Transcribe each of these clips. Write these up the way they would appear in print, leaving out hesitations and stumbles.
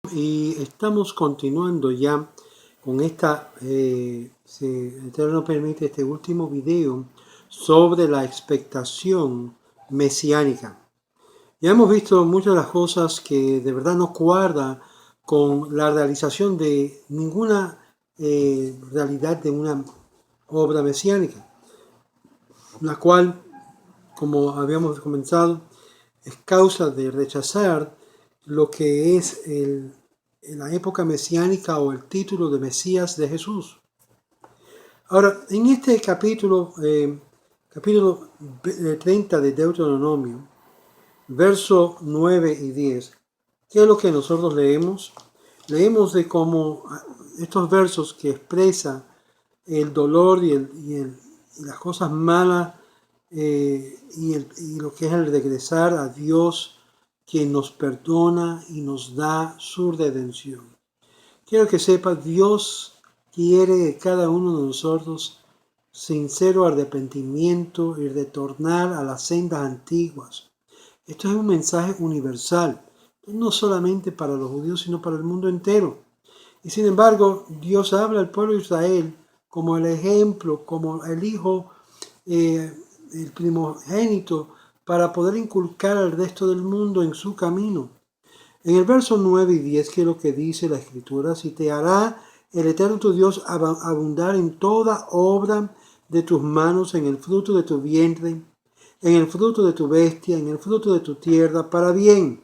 Y estamos continuando ya con esta, si el Eterno nos permite, este último video sobre la expectación mesiánica. Ya hemos visto muchas de las cosas que de verdad no cuadran con la realización de ninguna realidad de una obra mesiánica, la cual, como habíamos comenzado, es causa de rechazar lo que es la época mesiánica o el título de Mesías de Jesús. Ahora, en este capítulo 30 de Deuteronomio, verso 9 y 10, ¿qué es lo que nosotros leemos? Leemos de cómo estos versos que expresan el dolor y las cosas malas y lo que es el regresar a Dios, quien nos perdona y nos da su redención. Quiero que sepa, Dios quiere de cada uno de nosotros sincero arrepentimiento y retornar a las sendas antiguas. Esto es un mensaje universal, no solamente para los judíos, sino para el mundo entero. Y sin embargo, Dios habla al pueblo de Israel como el ejemplo, como el hijo, el primogénito, para poder inculcar al resto del mundo en su camino. En el verso 9 y 10, que es lo que dice la Escritura, si te hará el Eterno tu Dios abundar en toda obra de tus manos, en el fruto de tu vientre, en el fruto de tu bestia, en el fruto de tu tierra, para bien.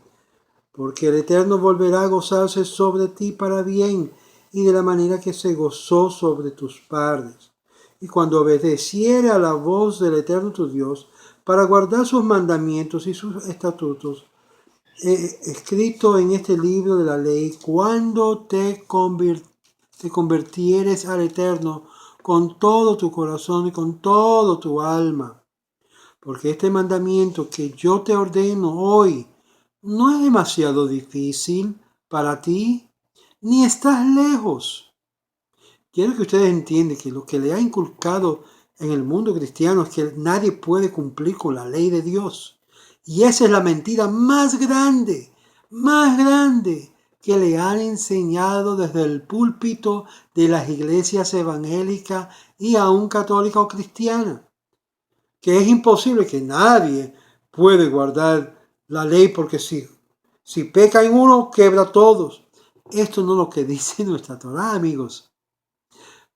Porque el Eterno volverá a gozarse sobre ti para bien, y de la manera que se gozó sobre tus padres. Y cuando obedeciere a la voz del Eterno tu Dios, para guardar sus mandamientos y sus estatutos, escrito en este libro de la ley, cuando te convirtieres al Eterno con todo tu corazón y con todo tu alma. Porque este mandamiento que yo te ordeno hoy no es demasiado difícil para ti, ni estás lejos. Quiero que ustedes entiendan que lo que le ha inculcado en el mundo cristiano es que nadie puede cumplir con la ley de Dios. Y esa es la mentira más grande que le han enseñado desde el púlpito de las iglesias evangélicas y aún católica o cristiana. Que es imposible, que nadie puede guardar la ley porque si peca en uno, quebra a todos. Esto no es lo que dice nuestra Torá, amigos.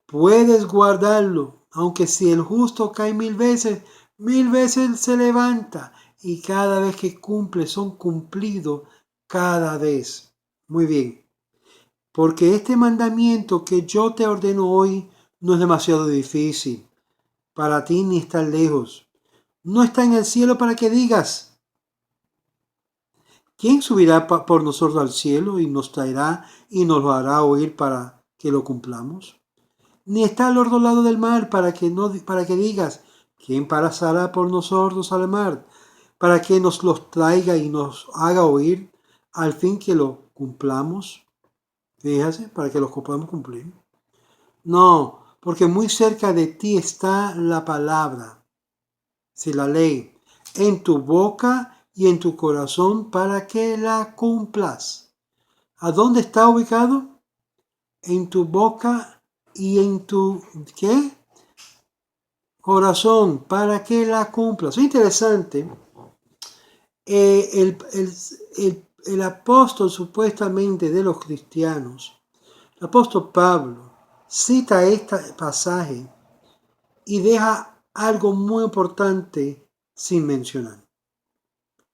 Puedes guardarlo, aunque si el justo cae 1000 veces se levanta, y cada vez que cumple son cumplidos cada vez. Muy bien, porque este mandamiento que yo te ordeno hoy no es demasiado difícil para ti ni está lejos. No está en el cielo para que digas, ¿quién subirá por nosotros al cielo y nos traerá y nos lo hará oír para que lo cumplamos? Ni está al otro lado del mar para que digas, ¿quién pasará por nosotros al mar para que nos los traiga y nos haga oír al fin que lo cumplamos? Fíjate, para que los podamos cumplir. No, porque muy cerca de ti está la palabra, si la ley, en tu boca y en tu corazón para que la cumplas. ¿A dónde está ubicado? En tu boca y en tu ¿qué? Corazón para que la cumplas. Es interesante. El apóstol supuestamente de los cristianos, el apóstol Pablo, cita este pasaje y deja algo muy importante sin mencionar.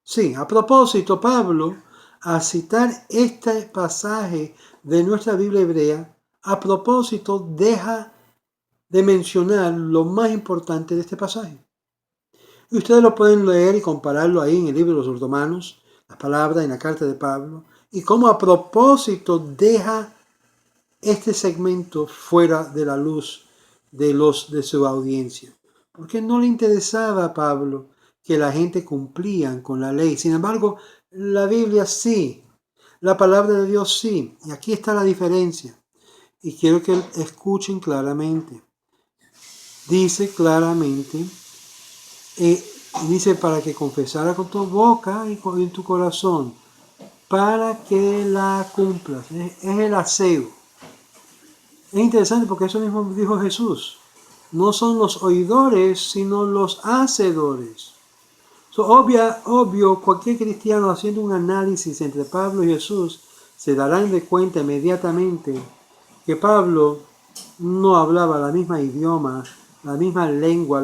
Sí, a propósito, Pablo, al citar este pasaje de nuestra Biblia hebrea, a propósito deja de mencionar lo más importante de este pasaje. Y ustedes lo pueden leer y compararlo ahí en el libro de los Romanos, las palabras en la carta de Pablo, y cómo a propósito deja este segmento fuera de la luz de su audiencia. Porque no le interesaba a Pablo que la gente cumplían con la ley. Sin embargo, la Biblia sí, la palabra de Dios sí. Y aquí está la diferencia. Y quiero que escuchen claramente. Dice claramente, dice para que confesara con tu boca y en tu corazón. para que la cumplas. Es el aseo. Es interesante porque eso mismo dijo Jesús. No son los oidores, sino los hacedores. Obvio, cualquier cristiano haciendo un análisis entre Pablo y Jesús se darán de cuenta inmediatamente que Pablo no hablaba la misma idioma, la misma lengua,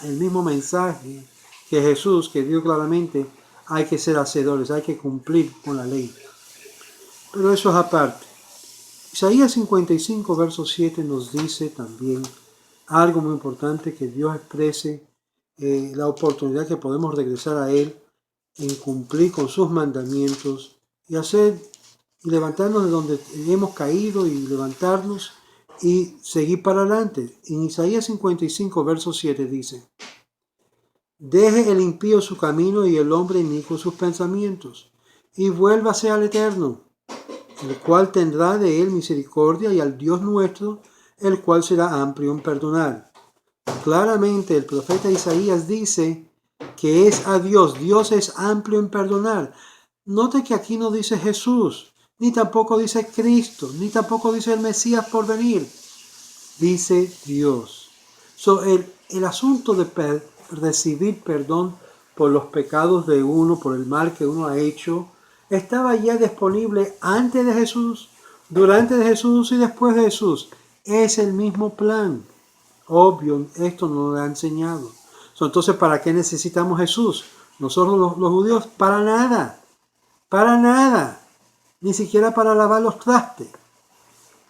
el mismo mensaje que Jesús, que dio claramente, hay que ser hacedores, hay que cumplir con la ley. Pero eso es aparte. Isaías 55, verso 7 nos dice también algo muy importante, que Dios exprese la oportunidad que podemos regresar a Él en cumplir con sus mandamientos y levantarnos de donde hemos caído y levantarnos y seguir para adelante. En Isaías 55, verso 7 dice: deje el impío su camino y el hombre inicuo sus pensamientos, y vuélvase al Eterno, el cual tendrá de él misericordia, y al Dios nuestro, el cual será amplio en perdonar. Claramente el profeta Isaías dice que es a Dios. Dios es amplio en perdonar. Note que aquí no dice Jesús, ni tampoco dice Cristo, ni tampoco dice el Mesías por venir. Dice Dios. El asunto de recibir perdón por los pecados de uno, por el mal que uno ha hecho, estaba ya disponible antes de Jesús, durante de Jesús y después de Jesús. Es el mismo plan. Obvio, esto nos lo ha enseñado. Entonces, ¿para qué necesitamos Jesús? Nosotros los judíos, para nada, ni siquiera para lavar los trastes.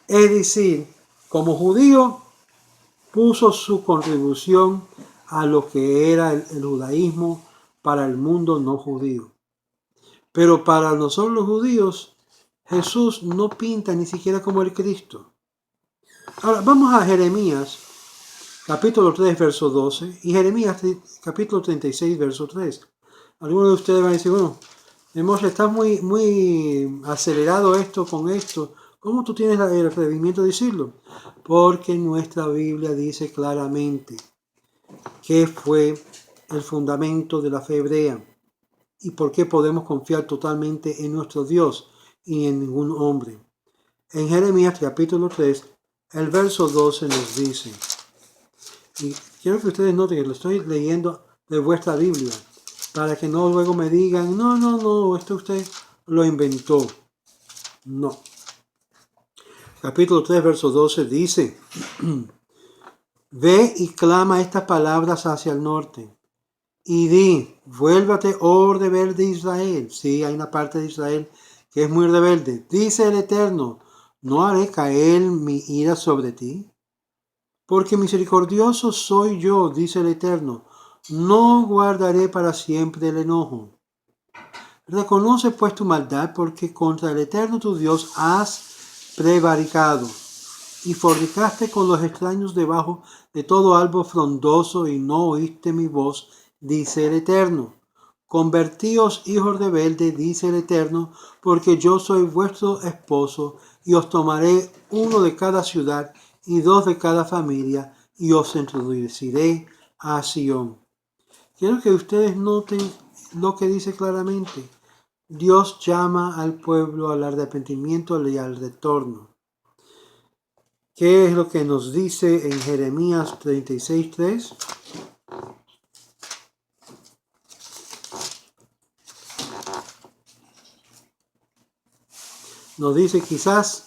Es decir, como judío, puso su contribución a lo que era el judaísmo para el mundo no judío. Pero para nosotros los judíos, Jesús no pinta ni siquiera como el Cristo. Ahora, vamos a Jeremías, capítulo 3, verso 12, y Jeremías, capítulo 36, verso 3. Algunos de ustedes van a decir, bueno, está muy acelerado esto con esto. ¿Cómo tú tienes el atrevimiento de decirlo? Porque nuestra Biblia dice claramente que fue el fundamento de la fe hebrea y por qué podemos confiar totalmente en nuestro Dios y en ningún hombre. En Jeremías capítulo 3, el verso 12 nos dice, y quiero que ustedes noten que lo estoy leyendo de vuestra Biblia, para que no luego me digan, no, esto usted lo inventó. No. Capítulo 3, verso 12 dice, ve y clama estas palabras hacia el norte, y di, vuélvate, oh rebelde Israel. Sí, hay una parte de Israel que es muy rebelde. Dice el Eterno, ¿no haré caer mi ira sobre ti? Porque misericordioso soy yo, dice el Eterno, no guardaré para siempre el enojo. Reconoce pues tu maldad, porque contra el Eterno tu Dios has prevaricado, y fornicaste con los extraños debajo de todo árbol frondoso, y no oíste mi voz, dice el Eterno. Convertíos, hijos rebeldes, dice el Eterno, porque yo soy vuestro esposo, y os tomaré uno de cada ciudad, y dos de cada familia, y os introduciré a Sión. Quiero que ustedes noten lo que dice claramente. Dios llama al pueblo al arrepentimiento y al retorno. ¿Qué es lo que nos dice en Jeremías 36:3? Nos dice, quizás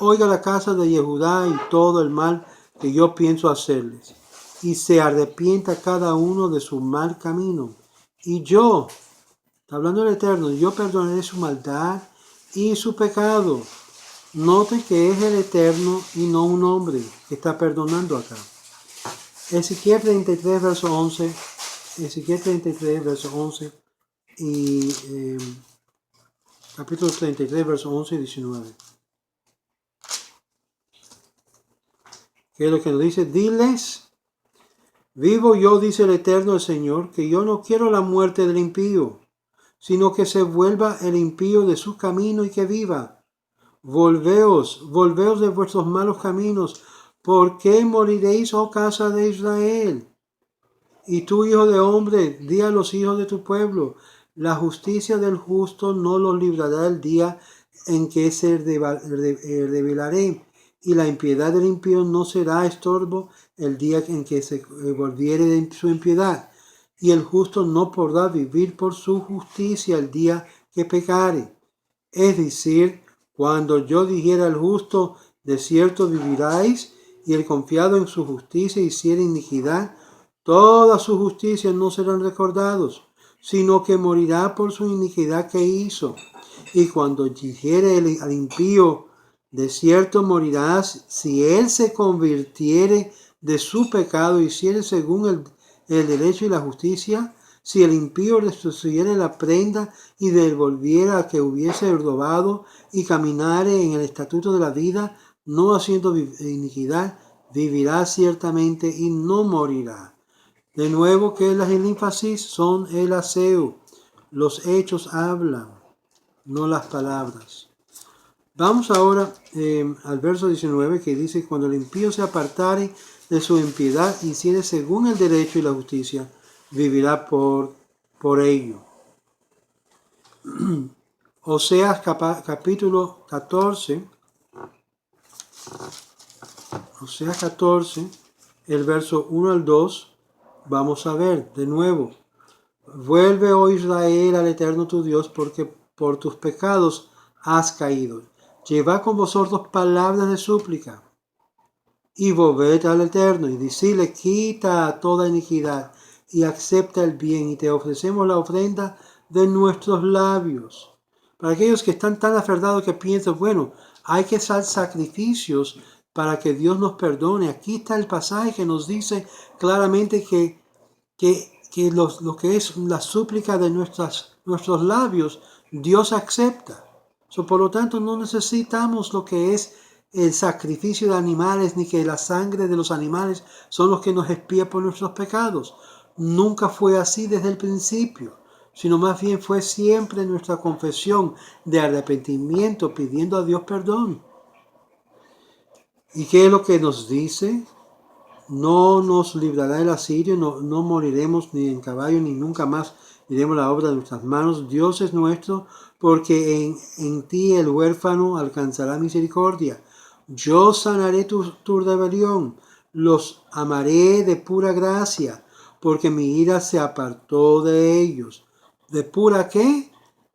oiga la casa de Yehudá y todo el mal que yo pienso hacerles, y se arrepienta cada uno de su mal camino. Y yo, está hablando el Eterno, yo perdonaré su maldad y su pecado. Note que es el Eterno y no un hombre que está perdonando acá. Ezequiel 33, verso 11. Ezequiel 33, verso 11. Y capítulo 33, verso 11 y 19. ¿Qué es lo que nos dice? Diles, vivo yo, dice el Eterno el Señor, que yo no quiero la muerte del impío, sino que se vuelva el impío de su camino y que viva. Volveos de vuestros malos caminos. ¿Por qué moriréis, oh casa de Israel? Y tú, hijo de hombre, di a los hijos de tu pueblo, La justicia del justo no los librará el día en que se revelaré, y la impiedad del impío no será estorbo el día en que se volviere de su impiedad. Y el justo no podrá vivir por su justicia el día que pecare. Es decir, cuando yo dijera al justo, de cierto viviráis, y el confiado en su justicia hiciera iniquidad, toda su justicia no serán recordados, sino que morirá por su iniquidad que hizo. Y cuando dijere al impío, de cierto morirás, si él se convirtiere de su pecado y hiciere según el derecho y la justicia, si el impío restituyere la prenda y devolviera a que hubiese robado y caminare en el estatuto de la vida, no haciendo iniquidad, vivirá ciertamente y no morirá. De nuevo, que el énfasis son el aseo. Los hechos hablan, no las palabras. Vamos ahora al verso 19, que dice: cuando el impío se apartare de su impiedad y hiciere según el derecho y la justicia, vivirá por ello. Oseas capítulo 14, Oseas 14, el verso 1 al 2, vamos a ver de nuevo. Vuelve, oh Israel, al Eterno tu Dios, porque por tus pecados has caído. Llevad con vosotros palabras de súplica, y volved al Eterno, y decirle: quita toda iniquidad, y acepta el bien, y te ofrecemos la ofrenda de nuestros labios. Para aquellos que están tan aferrados que piensan, bueno, hay que hacer sacrificios para que Dios nos perdone. Aquí está el pasaje que nos dice claramente que lo que es la súplica de nuestros labios, Dios acepta. Por lo tanto, no necesitamos lo que es el sacrificio de animales, ni que la sangre de los animales son los que nos expía por nuestros pecados. Nunca fue así desde el principio, sino más bien fue siempre nuestra confesión de arrepentimiento, pidiendo a Dios perdón. ¿Y qué es lo que nos dice? No nos librará el asirio, no moriremos ni en caballo, ni nunca más diremos la obra de nuestras manos. Dios es nuestro, porque en ti el huérfano alcanzará misericordia. Yo sanaré tu rebelión, los amaré de pura gracia, porque mi ira se apartó de ellos. ¿De pura qué?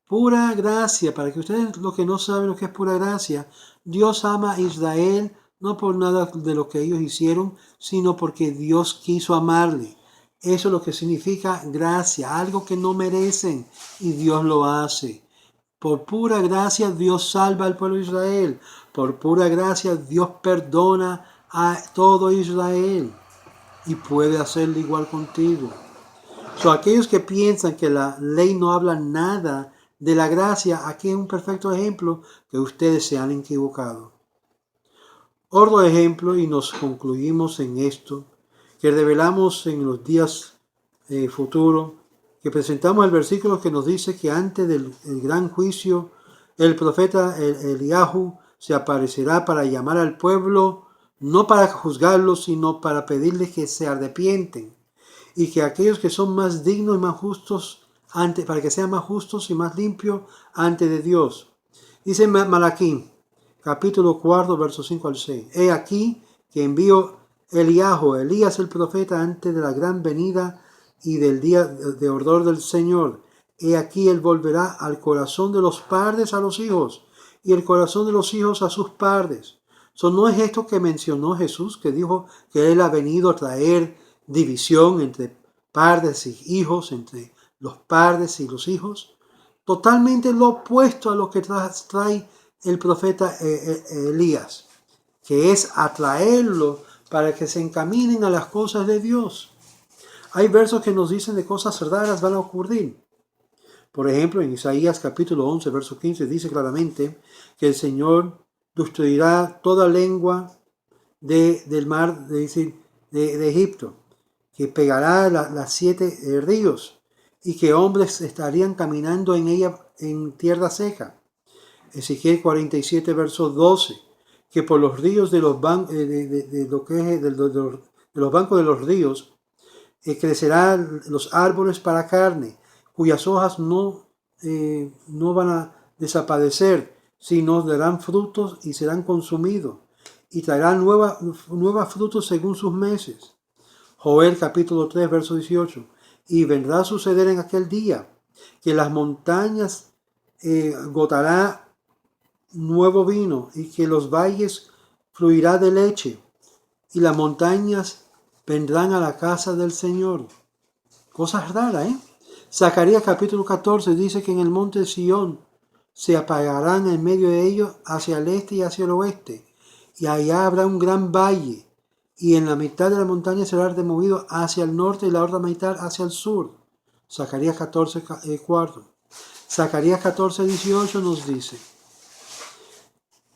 Pura gracia. Para que ustedes, lo que no saben lo que es pura gracia, Dios ama a Israel no por nada de lo que ellos hicieron, sino porque Dios quiso amarle. Eso es lo que significa gracia, algo que no merecen, y Dios lo hace. Por pura gracia Dios salva al pueblo de Israel. Por pura gracia Dios perdona a todo Israel, y puede hacerlo igual contigo. Aquellos que piensan que la ley no habla nada de la gracia, aquí es un perfecto ejemplo que ustedes se han equivocado. Otro ejemplo, y nos concluimos en esto, que revelamos en los días futuros, que presentamos el versículo que nos dice que antes del gran juicio, el profeta Eliahu se aparecerá para llamar al pueblo, no para juzgarlos, sino para pedirles que se arrepienten, y que aquellos que son más dignos y más justos, para que sean más justos y más limpios ante de Dios. Dice Malaquí, capítulo 4, versos 5 al 6. He aquí que envío Elías el profeta, antes de la gran venida y del día de ardor del Señor. He aquí él volverá al corazón de los padres a los hijos, y el corazón de los hijos a sus padres. No es esto que mencionó Jesús, que dijo que él ha venido a traer división entre padres y hijos, entre los padres y los hijos. Totalmente lo opuesto a lo que trae el profeta Elías, que es atraerlo para que se encaminen a las cosas de Dios. Hay versos que nos dicen de cosas raras van a ocurrir. Por ejemplo, en Isaías capítulo 11, verso 15, dice claramente que el Señor destruirá toda lengua del mar de Egipto, que pegará las 7 ríos, y que hombres estarían caminando en ella en tierra seca. Ezequiel 47, verso 12, que por los ríos de los bancos de los bancos de los ríos crecerán los árboles para carne. cuyas hojas no van a desaparecer, sino darán frutos y serán consumidos, y traerán nuevos frutos según sus meses. Joel capítulo 3, verso 18. Y vendrá a suceder en aquel día que las montañas gotará nuevo vino, y que los valles fluirá de leche, y las montañas vendrán a la casa del Señor. Cosas raras, ¿eh? Zacarías capítulo 14 dice que en el monte de Sión se apagarán en medio de ellos hacia el este y hacia el oeste, y allá habrá un gran valle, y en la mitad de la montaña será removido hacia el norte y la otra mitad hacia el sur. Zacarías 14, 4. Zacarías 14, 18 nos dice: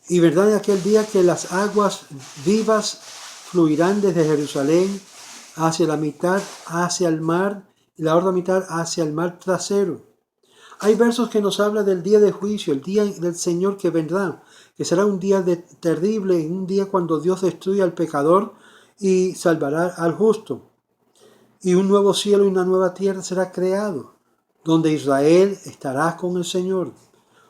y verdad en aquel día que las aguas vivas fluirán desde Jerusalén hacia la mitad, hacia el mar, y la otra mitad hacia el mar trasero. Hay versos que nos hablan del día de juicio, el día del Señor que vendrá, que será un día terrible, un día cuando Dios destruye al pecador y salvará al justo. Y un nuevo cielo y una nueva tierra será creado, donde Israel estará con el Señor.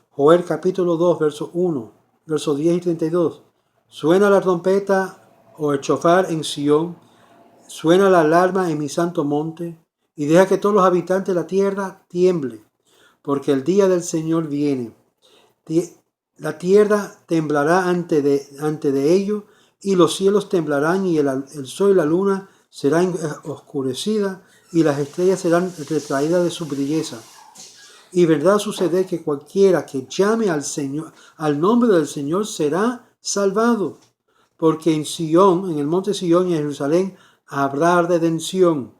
Joel capítulo 2, verso 1, versos 10 y 32. Suena la trompeta o el chofar en Sión, suena la alarma en mi santo monte, y deja que todos los habitantes de la tierra tiemblen, porque el día del Señor viene. La tierra temblará ante de ellos, y los cielos temblarán, y el sol y la luna serán oscurecidas, y las estrellas serán retraídas de su belleza. Y verdad sucede que cualquiera que llame al Señor, al nombre del Señor, será salvado, porque en Sión, en el monte Sión y en Jerusalén, habrá redención,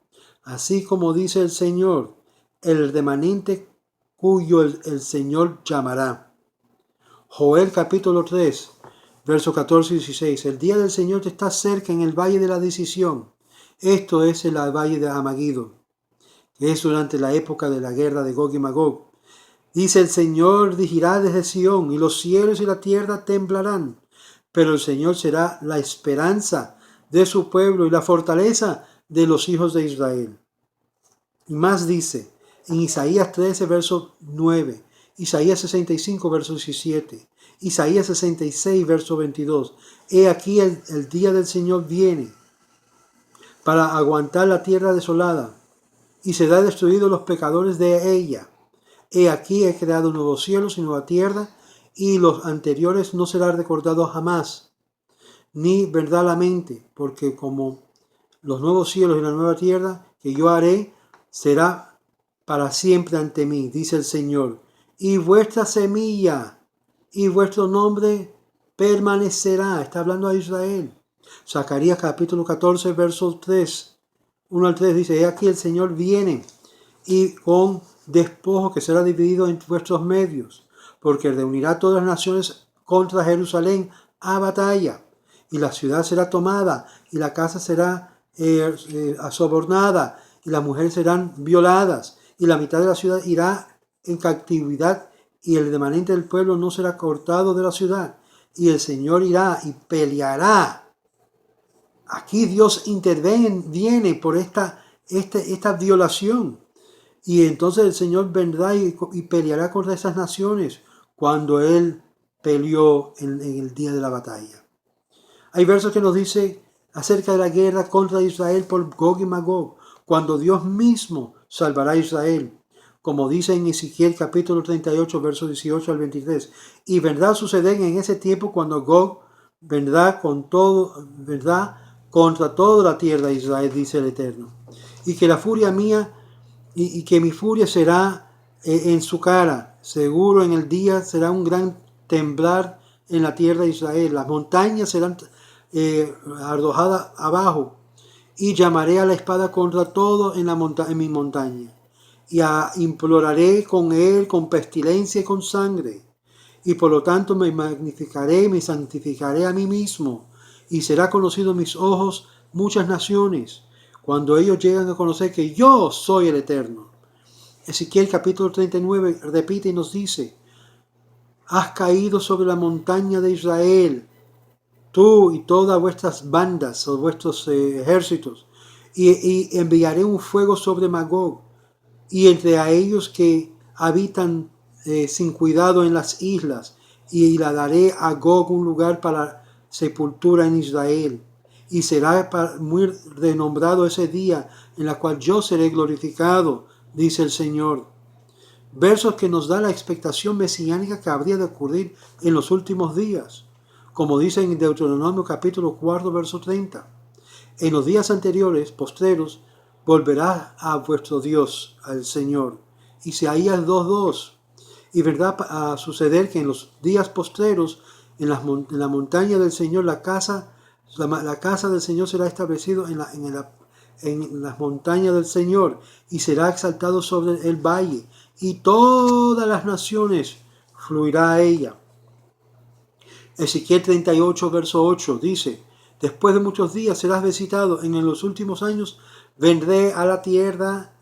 así como dice el Señor, el remanente cuyo el Señor llamará. Joel capítulo 3, versos 14 y 16. El día del Señor está cerca en el valle de la decisión. Esto es el valle de Amagido, que es durante la época de la guerra de Gog y Magog. Dice: el Señor dirigirá desde Sión, y los cielos y la tierra temblarán, pero el Señor será la esperanza de su pueblo y la fortaleza de los hijos de Israel. Y más dice en Isaías 13, verso 9, Isaías 65, verso 17, Isaías 66, verso 22. He aquí el día del Señor viene para aguantar la tierra desolada, y será destruido los pecadores de ella. He aquí he creado nuevos cielos y nueva tierra, y los anteriores no serán recordados jamás, ni vendrá a la mente, porque como los nuevos cielos y la nueva tierra que yo haré será para siempre ante mí, dice el Señor. Y vuestra semilla y vuestro nombre permanecerá. Está hablando a Israel. Zacarías capítulo 14, verso 3, 1 al 3 dice: he aquí el Señor viene, y con despojo que será dividido en vuestros medios, porque reunirá todas las naciones contra Jerusalén a batalla, y la ciudad será tomada, y la casa será sobornada, y las mujeres serán violadas, y la mitad de la ciudad irá en cautividad, y el remanente del pueblo no será cortado de la ciudad, y el Señor irá y peleará. Aquí Dios viene por esta violación. Y entonces el Señor vendrá y peleará contra esas naciones cuando Él peleó en el día de la batalla. Hay versos que nos dice acerca de la guerra contra Israel por Gog y Magog, cuando Dios mismo salvará a Israel, como dice en Ezequiel capítulo 38, versos 18 al 23. Y vendrá a suceder en ese tiempo cuando Gog vendrá contra toda la tierra de Israel, dice el Eterno. Y que la furia mía y que mi furia será en su cara. Seguro en el día será un gran temblar en la tierra de Israel. Las montañas serán arrojadas abajo. Y llamaré a la espada contra todo en mi montaña. Y imploraré con él con pestilencia y con sangre. Y por lo tanto me magnificaré, me santificaré a mí mismo. Y será conocido en mis ojos muchas naciones, cuando ellos llegan a conocer que yo soy el Eterno. Ezequiel capítulo 39 repite y nos dice: has caído sobre la montaña de Israel, tú y todas vuestras bandas o vuestros ejércitos, y enviaré un fuego sobre Magog, y entre a ellos que habitan sin cuidado en las islas, y la daré a Gog un lugar para sepultura en Israel, y será muy renombrado ese día en la cual yo seré glorificado, dice el Señor. Versos que nos da la expectación mesiánica que habría de ocurrir en los últimos días, como dice en Deuteronomio capítulo 4, verso 30. En los días anteriores, postreros, volverá a vuestro Dios, al Señor. Isaías 2:2. Y verdad a suceder que en los días postreros, en la montaña del Señor, la casa del Señor será establecido en las montañas del Señor, y será exaltado sobre el valle, y todas las naciones fluirá a ella. Ezequiel 38, verso 8 dice: después de muchos días serás visitado, en los últimos años vendré a la tierra.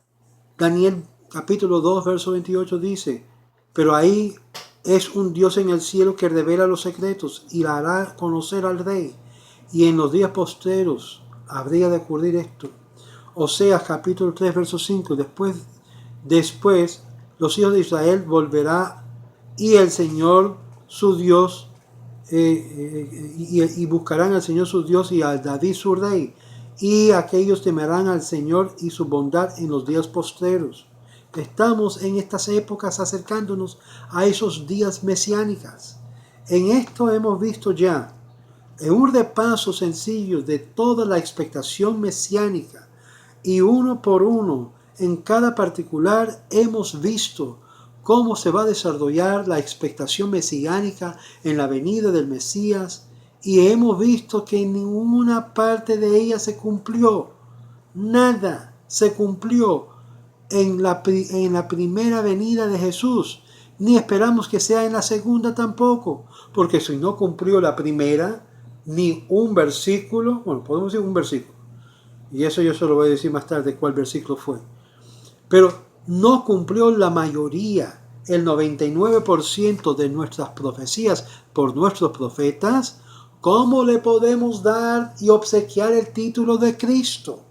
Daniel capítulo 2, verso 28 dice: pero ahí es un Dios en el cielo que revela los secretos y la hará conocer al rey. Y en los días posteros habría de ocurrir esto. Oseas capítulo 3, verso 5. Después los hijos de Israel volverá, y el Señor su Dios, y buscarán al Señor su Dios y a David su rey. Y aquellos temerán al Señor y su bondad en los días postreros. Estamos en estas épocas acercándonos a esos días mesiánicos. En esto hemos visto ya, en un repaso sencillo de toda la expectación mesiánica, y uno por uno, en cada particular, hemos visto cómo se va a desarrollar la expectación mesiánica en la venida del Mesías, y hemos visto que ninguna parte de ella se cumplió. Nada se cumplió en la primera venida de Jesús, ni esperamos que sea en la segunda tampoco, porque si no cumplió la primera, ni un versículo, bueno, podemos decir un versículo, y eso yo se lo voy a decir más tarde cuál versículo fue, pero no cumplió la mayoría, el 99% de nuestras profecías por nuestros profetas. ¿Cómo le podemos dar y obsequiar el título de Cristo?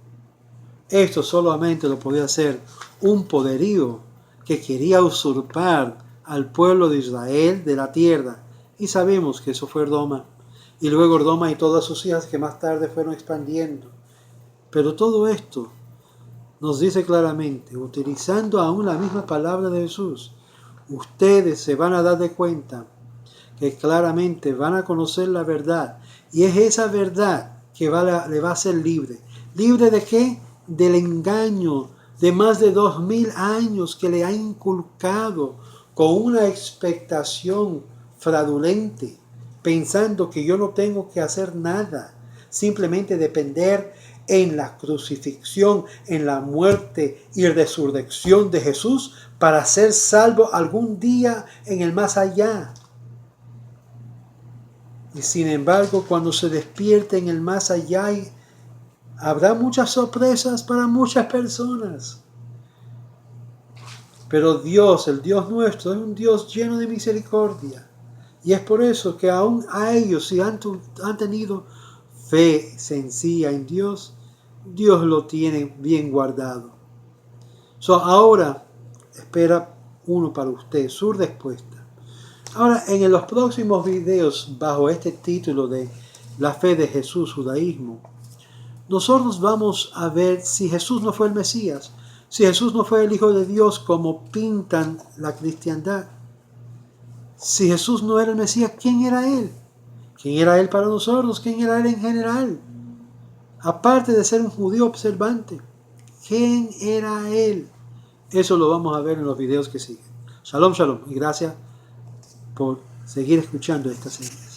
Esto solamente lo podía hacer un poderío que quería usurpar al pueblo de Israel de la tierra. Y sabemos que eso fue Roma. Y luego Roma y todas sus hijas que más tarde fueron expandiendo. Pero todo esto nos dice claramente, utilizando aún la misma palabra de Jesús, ustedes se van a dar de cuenta que claramente van a conocer la verdad. Y es esa verdad que le va a hacer libre. ¿Libre de qué? Del engaño de más de 2000 años que le ha inculcado con una expectación fraudulente, pensando que yo no tengo que hacer nada, simplemente depender en la crucifixión, en la muerte y resurrección de Jesús para ser salvo algún día en el más allá. Y sin embargo, cuando se despierte en el más allá, habrá muchas sorpresas para muchas personas. Pero Dios, el Dios nuestro, es un Dios lleno de misericordia. Y es por eso que aún a ellos, si han tenido fe sencilla en Dios, Dios lo tiene bien guardado. Ahora espera uno para usted, su respuesta. Ahora, en los próximos videos, bajo este título de La fe de Jesús, judaísmo, nosotros vamos a ver si Jesús no fue el Mesías, si Jesús no fue el Hijo de Dios como pintan la cristiandad. Si Jesús no era el Mesías, ¿quién era Él? ¿Quién era Él para nosotros? ¿Quién era Él en general? Aparte de ser un judío observante, ¿quién era Él? Eso lo vamos a ver en los videos que siguen. Shalom, shalom, y gracias por seguir escuchando esta serie.